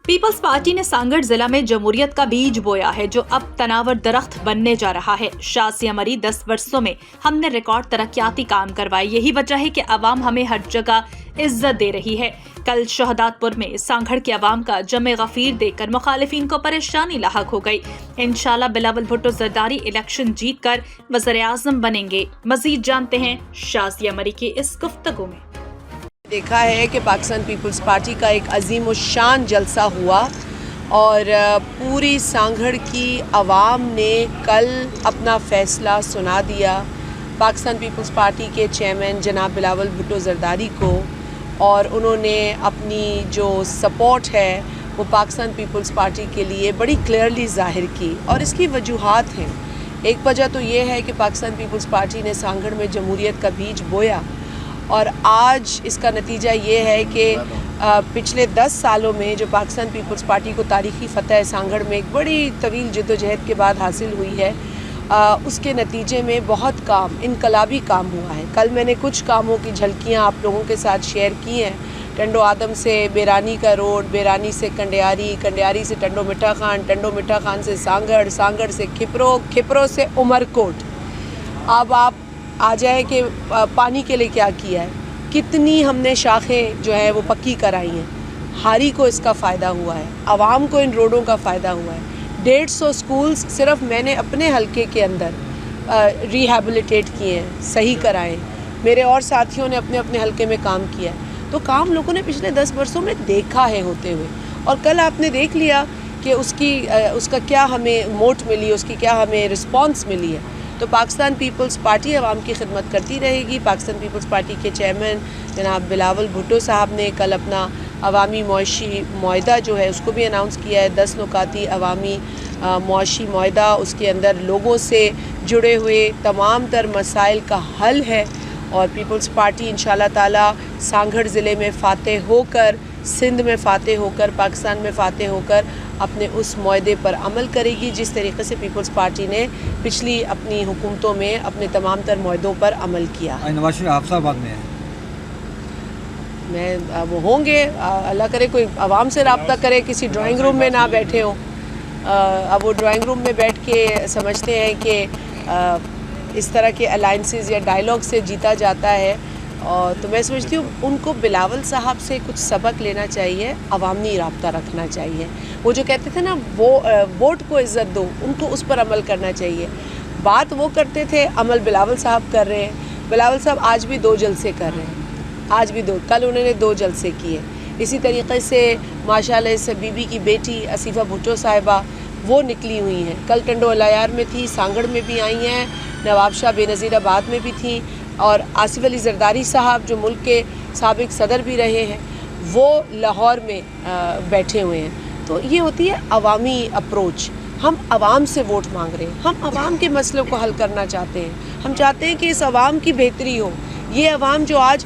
Peoples party ने सांगड़ जिला में जमहूरियत का बीज बोया है, जो अब तनावर दरख्त बनने जा रहा है। शासिया मरी 10 वर्षों में हमने रिकॉर्ड तरक्याती काम करवाए। यही वजह है कि अवाम हमें हर जगह इज्जत दे रही है। कल शहदादपुर में सांगड़ के अवाम का जमे गफीर देखकर मुखालिफिन को परेशानी लाहक हो गई। इंशाल्लाह बिलावल भुट्टो जरदारी इलेक्शन जीतकर वज़ीर-ए-आज़म बनेंगे। मजीद जानते हैं शासिया मरी की इस गुफ्तगू में। देखा है कि पाकिस्तान पीपल्स पार्टी का एक अजीम व शान जलसा हुआ और पूरी सांगड़ की आवाम ने कल अपना फ़ैसला सुना दिया पाकिस्तान पीपल्स पार्टी के चेयरमैन जनाब बिलावल भुट्टो जरदारी को, और उन्होंने अपनी जो सपोर्ट है वो पाकिस्तान पीपल्स पार्टी के लिए बड़ी क्लियरली ज़ाहिर की। और इसकी वजूहात हैं। एक वजह तो ये है कि पाकिस्तान पीपल्स पार्टी ने सांगड़ में जमहूरियत का बीज बोया और आज इसका नतीजा ये है कि पिछले 10 सालों में जो पाकिस्तान पीपल्स पार्टी को तारीख़ी फ़तह सांगड़ में एक बड़ी तवील जद्दोजहद के बाद हासिल हुई है, उसके नतीजे में बहुत काम, इनकलाबी काम हुआ है। कल मैंने कुछ कामों की झलकियाँ आप लोगों के साथ शेयर की हैं। टंडो आदम से बेरानी का रोड, बेरानी से कंडियारी, कंडियारी से टंडो मिठा खान, टंडो मिठा खान से सांगड़, सांगड़ से खिपरो, खिपरो से उमरकोट। अब आप आ जाए कि पानी के लिए क्या किया है, कितनी हमने शाखें जो है वो पक्की कराई हैं। हारी को इसका फ़ायदा हुआ है, आवाम को इन रोडों का फ़ायदा हुआ है। 150 स्कूल्स सिर्फ मैंने अपने हलके के अंदर रिहैबिलिटेट किए हैं, सही कराए। मेरे और साथियों ने अपने अपने हलके में काम किया है। तो काम लोगों ने पिछले 10 वर्षों में देखा है होते हुए, और कल आपने देख लिया कि उसका क्या हमें मोट मिली, उसकी क्या हमें रिस्पॉन्स मिली है। तो पाकिस्तान पीपल्स पार्टी आवाम की खिदमत करती रहेगी। पाकिस्तान पीपल्स पार्टी के चेयरमैन जनाब बिलावल भुट्टो साहब ने कल अपना अवामी मुआशी मुआहदा जो है उसको भी अनाउंस किया है। 10 नुकाती अवामी मुआशी मुआहदा, उसके अंदर लोगों से जुड़े हुए तमाम तर मसाइल का हल है, और पीपल्स पार्टी इंशाल्लाह ताला सांगड़ ज़िले में फ़ातेह होकर, सिंध में फ़ातेह होकर, पाकिस्तान में फ़ातेह होकर अपने उस मुआहदे पर अमल करेगी जिस तरीके से पीपल्स पार्टी ने पिछली अपनी हुकूमतों में अपने तमाम तर मुआहदों पर अमल किया। नवाज शरीफ हाफिजाबाद में है, मैं वो होंगे, अल्लाह करे कोई आवाम से रब्ता करे, किसी ड्राइंग रूम में ना बैठे हों। अब वो ड्राइंग रूम में बैठ के समझते हैं कि इस तरह के अलाइंसेस या डायलॉग से जीता जाता है, और तो मैं समझती हूँ उनको बिलावल साहब से कुछ सबक लेना चाहिए, अवामी रब्ता रखना चाहिए। वो जो कहते थे ना वो वोट को इज़्ज़त दो, उनको उस पर अमल करना चाहिए। बात वो करते थे, अमल बिलावल साहब कर रहे हैं। बिलावल साहब आज भी 2 जलसे कर रहे हैं, आज भी 2, कल उन्होंने 2 जलसे किए। इसी तरीके से माशाल्लाह से बीबी की बेटी आसिफा भुट्टो साहिबा वो निकली हुई हैं, कल टंडो अलायार में थी, सांगड़ में भी आई हैं, नवाब शाह बेनज़ीराबाद में भी थी, और आसिफ अली जरदारी साहब जो मुल्क के साबिक सदर भी रहे हैं वो लाहौर में बैठे हुए हैं। तो ये होती है अवामी अप्रोच। हम आवाम से वोट मांग रहे हैं, हम आवाम के मसलों को हल करना चाहते हैं। हम चाहते हैं कि इस आवाम की बेहतरी हो। ये आवाम जो आज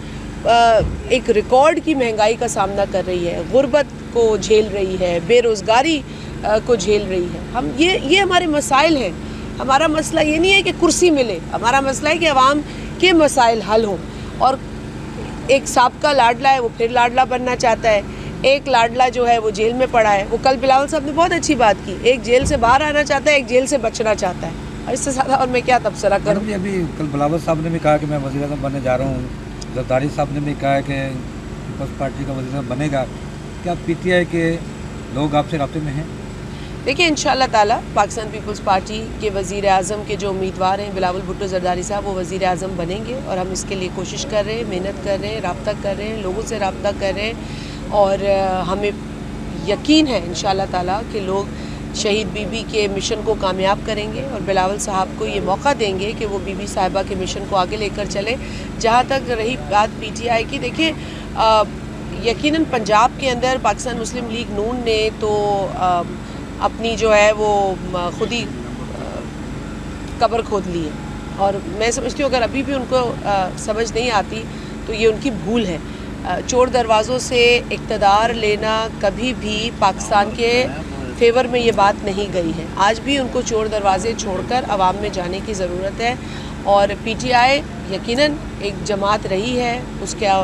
एक रिकॉर्ड की महंगाई का सामना कर रही है, गुर्बत को झेल रही है, बेरोज़गारी को झेल रही है, हम ये हमारे मसाइल हैं। हमारा मसला ये नहीं है कि कुर्सी मिले, हमारा मसला है कि आवाम के मसाइल हल हों। और एक साबका लाडला है वो फिर लाडला बनना चाहता है, एक लाडला जो है वो जेल में पड़ा है। वो कल बिलावल साहब ने बहुत अच्छी बात की, एक जेल से बाहर आना चाहता है, एक जेल से बचना चाहता है, और इससे ज़्यादा और मैं क्या तबसरा करूँ। अभी कल बिलावल साहब ने भी कहा कि मैं वज़ीर-ए-आज़म बनने जा रहा हूँ, जरदारी साहब ने भी कहा कि पीपल्स पार्टी का वज़ीर-ए-आज़म बनेगा। क्या पीटीआई के लोग आपसे राब्ते में हैं? देखिए इंशाल्लाह ताला पाकिस्तान पीपल्स पार्टी के वज़ीर-ए-आज़म के जो उम्मीदवार हैं बिलावल भुट्टो जरदारी साहब, वो वज़ीर-ए-आज़म बनेंगे, और हम इसके लिए कोशिश कर रहे हैं, मेहनत कर रहे हैं, रब्ता कर रहे हैं, लोगों से रब्ता कर रहे हैं, और हमें यकीन है इंशाल्लाह ताला कि लोग शहीद बीबी के मिशन को कामयाब करेंगे, और बिलावल साहब को ये मौका देंगे कि वो बीबी साहिबा के मिशन को आगे लेकर चले। जहाँ तक रही बात पीटीआई की, देखिए यकीनन पंजाब के अंदर पाकिस्तान मुस्लिम लीग नून ने तो अपनी जो है वो खुद ही कब्र खोद ली है, और मैं समझती हूँ अगर अभी भी उनको समझ नहीं आती तो ये उनकी भूल है। चोर दरवाज़ों से इक़्तिदार लेना कभी भी पाकिस्तान के फेवर में ये बात नहीं गई है। आज भी उनको चोर दरवाज़े छोड़कर आवाम में जाने की ज़रूरत है, और पीटीआई यकीनन एक जमात रही है, उसका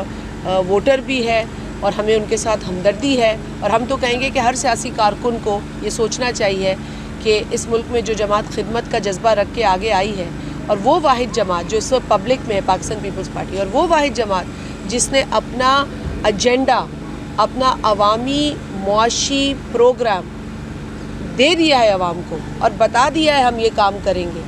वोटर भी है, اور ہمیں ان کے ساتھ ہمدردی ہے، اور ہم تو کہیں گے کہ ہر سیاسی کارکن کو یہ سوچنا چاہیے کہ اس ملک میں جو جماعت خدمت کا جذبہ رکھ کے آگے آئی ہے، اور وہ واحد جماعت جو اس وقت پبلک میں ہے پاکستان پیپلز پارٹی، اور وہ واحد جماعت جس نے اپنا ایجنڈا، اپنا عوامی معاشی پروگرام دے دیا ہے عوام کو اور بتا دیا ہے ہم یہ کام کریں گے،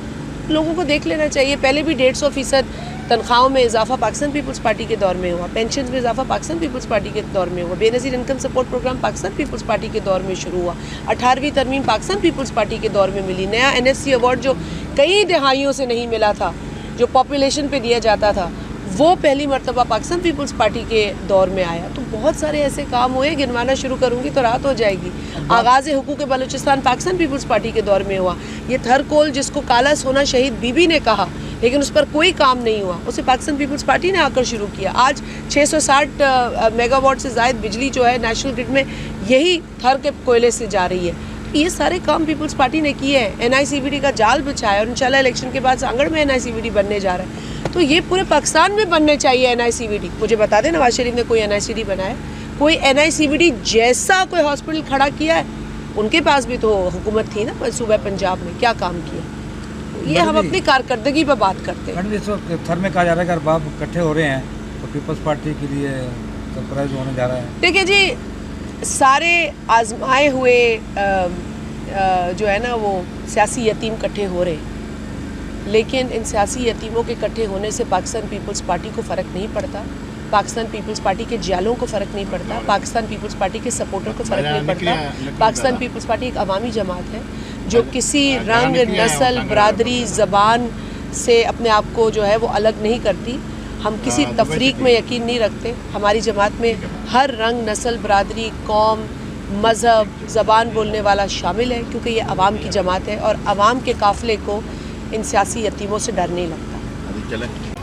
لوگوں کو دیکھ لینا چاہیے۔ پہلے بھی 150% تنخواہوں میں اضافہ پاکستان پیپلز پارٹی کے دور میں ہوا، پینشنز میں اضافہ پاکستان پیپلز پارٹی کے دور میں ہوا، Benazir income support programme Pakistan Peoples Party کے دور میں شروع ہوا، 18ویں ترمیم پاکستان پیپلز پارٹی کے دور میں ملی، نیا NSC ایوارڈ جو کئی دہائیوں سے نہیں ملا تھا، جو پاپولیشن پہ دیا جاتا تھا، وہ پہلی مرتبہ پاکستان پیپلز پارٹی کے دور میں آیا۔ تو بہت سارے ایسے کام ہوئے، گنوانا شروع کروں گی تو رات ہو جائے گی۔ آغاز حقوق بلوچستان پاکستان پیپلز پارٹی کے دور میں ہوا، یہ تھر کول جس کو کالا سونا شہید بی بی نے کہا لیکن اس پر کوئی کام نہیں ہوا، اسے پاکستان پیپلز پارٹی نے آ کر شروع کیا۔ آج 660 میگا واٹ سے زائد بجلی جو ہے نیشنل گرڈ میں یہی تھر کے کوئلے سے جا رہی ہے۔ یہ سارے کام پیپلز پارٹی نے کیے ہیں، NICVD کا جال بچھایا، اور انشاءاللہ الیکشن کے بعد سانگڑ میں NICVD بننے جا رہا ہے، تو یہ پورے پاکستان میں بننے چاہیے NICVD۔ مجھے بتا دیں نواز شریف نے کوئی NICVD بنایا، کوئی NICVD جیسا کوئی ہاسپٹل کھڑا کیا ہے؟ ان کے پاس بھی تو حکومت تھی نا صوبہ پنجاب میں، کیا کام کیا؟ یہ ہم اپنی کارکردگی پہ بات کرتے ہیں۔ اس وقت تھر میں کہا جا رہا ہے کہ ارباب اکٹھے ہو رہے ہیں تو پیپلز پارٹی کے لیے سرپرائز ہونے جا رہا ہے۔ دیکھیں جی، سارے آزمائے ہوئے جو ہے نا وہ سیاسی یتیم کٹھے ہو رہے ہیں، لیکن ان سیاسی یتیموں کے کٹھے ہونے سے پاکستان پیپلز پارٹی کو فرق نہیں پڑتا، پاکستان پیپلز پارٹی کے جالوں کو فرق نہیں پڑتا، پاکستان پیپلز پارٹی کے سپورٹر کو فرق نہیں پڑتا۔ پاکستان پیپلز پارٹی ایک عوامی جماعت ہے جو کسی رنگ، نسل، برادری، زبان سے اپنے آپ کو جو ہے وہ الگ نہیں کرتی۔ ہم کسی تفریق میں یقین نہیں رکھتے، ہماری جماعت میں ہر رنگ، نسل، برادری، قوم، مذہب، زبان بولنے والا شامل ہے، کیونکہ یہ عوام کی جماعت ہے اور عوام کے قافلے کو ان سیاسی یتیموں سے ڈر نہیں لگتا۔